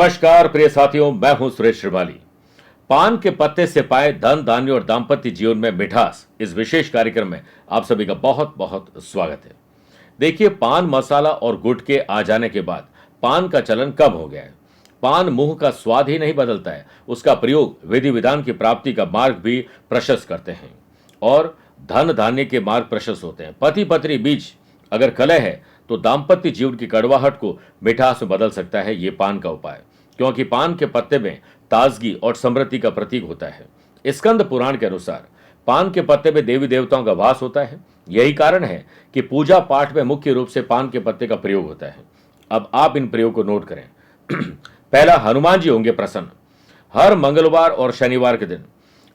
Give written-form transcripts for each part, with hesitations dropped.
नमस्कार प्रिय साथियों, मैं हूं सुरेश श्रीमाली। पान के पत्ते से पाए धन धान्य और दाम्पत्य जीवन में मिठास, इस विशेष कार्यक्रम में आप सभी का बहुत बहुत स्वागत है। देखिए, पान मसाला और गुड़ के आ जाने के बाद पान का चलन कम हो गया है। पान मुंह का स्वाद ही नहीं बदलता है, उसका प्रयोग विधि विधान की प्राप्ति का मार्ग भी प्रशस्त करते हैं और धन धान्य के मार्ग प्रशस्त होते हैं। पति पत्नी बीच अगर कलह है तो दाम्पत्य जीवन की कड़वाहट को मिठास में बदल सकता है ये पान का उपाय, क्योंकि पान के पत्ते में ताजगी और समृद्धि का प्रतीक होता है। स्कंद पुराण के अनुसार पान के पत्ते में देवी देवताओं का वास होता है। यही कारण है कि पूजा पाठ में मुख्य रूप से पान के पत्ते का प्रयोग होता है। अब आप इन प्रयोग को नोट करें। पहला, हनुमान जी होंगे प्रसन्न। हर मंगलवार और शनिवार के दिन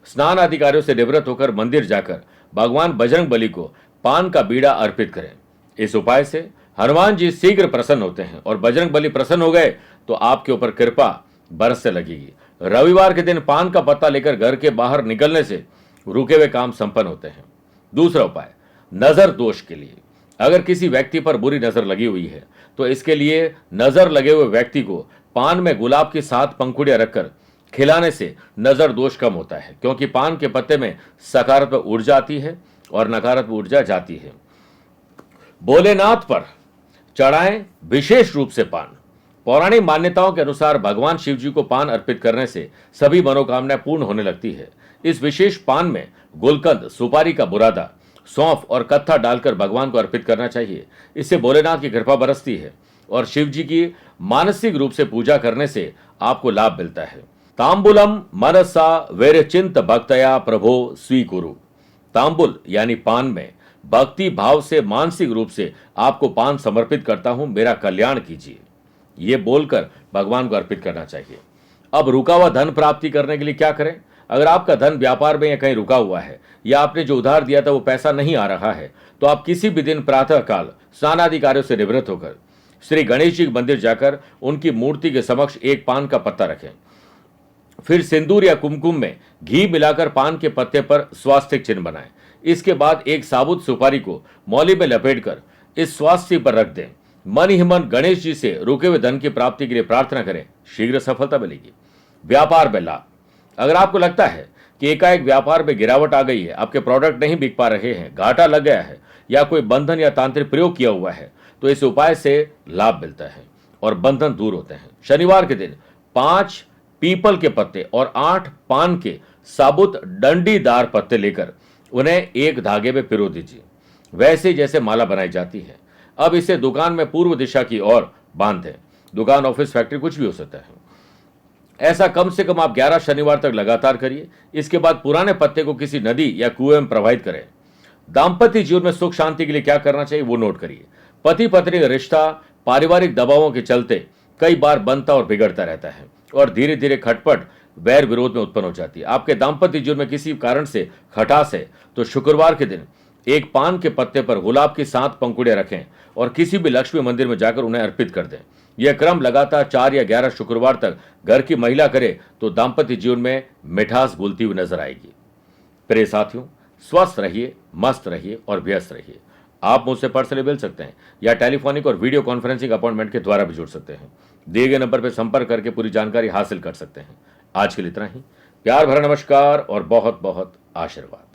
स्नान आदि कार्यों से निवृत्त होकर मंदिर जाकर भगवान बजरंग बली को पान का बीड़ा अर्पित करें। इस उपाय से हनुमान जी शीघ्र प्रसन्न होते हैं और बजरंग बली प्रसन्न हो गए तो आपके ऊपर कृपा बरसने लगेगी। रविवार के दिन पान का पत्ता लेकर घर के बाहर निकलने से रुके हुए काम संपन्न होते हैं। दूसरा उपाय, नजर दोष के लिए। अगर किसी व्यक्ति पर बुरी नजर लगी हुई है तो इसके लिए नजर लगे हुए व्यक्ति को पान में गुलाब की 7 पंखुड़ियां रखकर खिलाने से नजर दोष कम होता है, क्योंकि पान के पत्ते में सकारात्मक ऊर्जा आती है और नकारात्मक ऊर्जा जाती है। भोलेनाथ पर चढ़ाएं विशेष रूप से पान। पौराणिक मान्यताओं के अनुसार भगवान शिव जी को पान अर्पित करने से सभी मनोकामनाएं पूर्ण होने लगती है। इस विशेष पान में गुलकंद, सुपारी का बुरादा, सौंफ और कत्था डालकर भगवान को अर्पित करना चाहिए। इससे भोलेनाथ की कृपा बरसती है और शिव जी की मानसिक रूप से पूजा करने से आपको लाभ मिलता है। तांबुलम मनसा वैरचिंत भक्तया प्रभो स्वीकुरु। तांबुल यानी पान में भक्ति भाव से मानसिक रूप से आपको पान समर्पित करता हूं, मेरा कल्याण कीजिए, ये बोलकर भगवान को अर्पित करना चाहिए। अब रुका हुआ धन प्राप्ति करने के लिए क्या करें? अगर आपका धन व्यापार में या कहीं रुका हुआ है या आपने जो उधार दिया था वो पैसा नहीं आ रहा है तो आप किसी भी दिन प्रातः काल स्नानादि कार्यों से निवृत्त होकर श्री गणेश जी के मंदिर जाकर उनकी मूर्ति के समक्ष एक पान का पत्ता रखें। फिर सिंदूर या कुमकुम में घी मिलाकर पान के पत्ते पर स्वास्तिक चिन्ह बनाएं। इसके बाद एक साबुत सुपारी को मौली में लपेटकर इस स्वास्थ्य पर रख दें। मन ही मन गणेश जी से रुके हुए धन की प्राप्ति के लिए प्रार्थना करें, शीघ्र सफलता मिलेगी। व्यापार में लाभ। अगर आपको लगता है कि एकाएक व्यापार में गिरावट आ गई है, आपके प्रोडक्ट नहीं बिक पा रहे हैं, घाटा लग गया है या कोई बंधन या तांत्रिक प्रयोग किया हुआ है, तो इस उपाय से लाभ मिलता है और बंधन दूर होते हैं। शनिवार के दिन 5 पीपल के पत्ते और 8 पान के साबुत डंडीदार पत्ते लेकर उन्हें एक धागे में पिरो दीजिए, वैसे जैसे माला बनाई जाती है। अब इसे दुकान में पूर्व दिशा की ओर बांध दें। दुकान, ऑफिस, फैक्ट्री कुछ भी हो सकता है। ऐसा कम से कम आप 11 शनिवार तक लगातार करिए। इसके बाद पुराने पत्ते को किसी नदी या कुएं में प्रवाहित करें। दाम्पत्य जीवन में सुख शांति के लिए क्या करना चाहिए वो नोट करिए। पति पत्नी का रिश्ता पारिवारिक दबावों के चलते कई बार बनता और बिगड़ता रहता है और धीरे धीरे खटपट वैर विरोध में उत्पन्न हो जाती है। आपके दाम्पत्य जीवन में किसी कारण से खटास है तो शुक्रवार के दिन एक पान के पत्ते पर गुलाब की 7 पंखुड़ियां रखें और किसी भी लक्ष्मी मंदिर में जाकर उन्हें अर्पित कर दें। यह क्रम लगातार 4 या 11 शुक्रवार तक घर की महिला करे तो दाम्पत्य जीवन में मिठास घुलती हुई नजर आएगी। प्रिय साथियों, स्वस्थ रहिए, मस्त रहिए और व्यस्त रहिए। आप मुझसे पर्सनली मिल सकते हैं या टेलीफोनिक और वीडियो कॉन्फ्रेंसिंग अपॉइंटमेंट के द्वारा भी जुड़ सकते हैं। दिए गए नंबर पर संपर्क करके पूरी जानकारी हासिल कर सकते हैं। आज के लिए इतना ही। प्यार भरा नमस्कार और बहुत बहुत आशीर्वाद।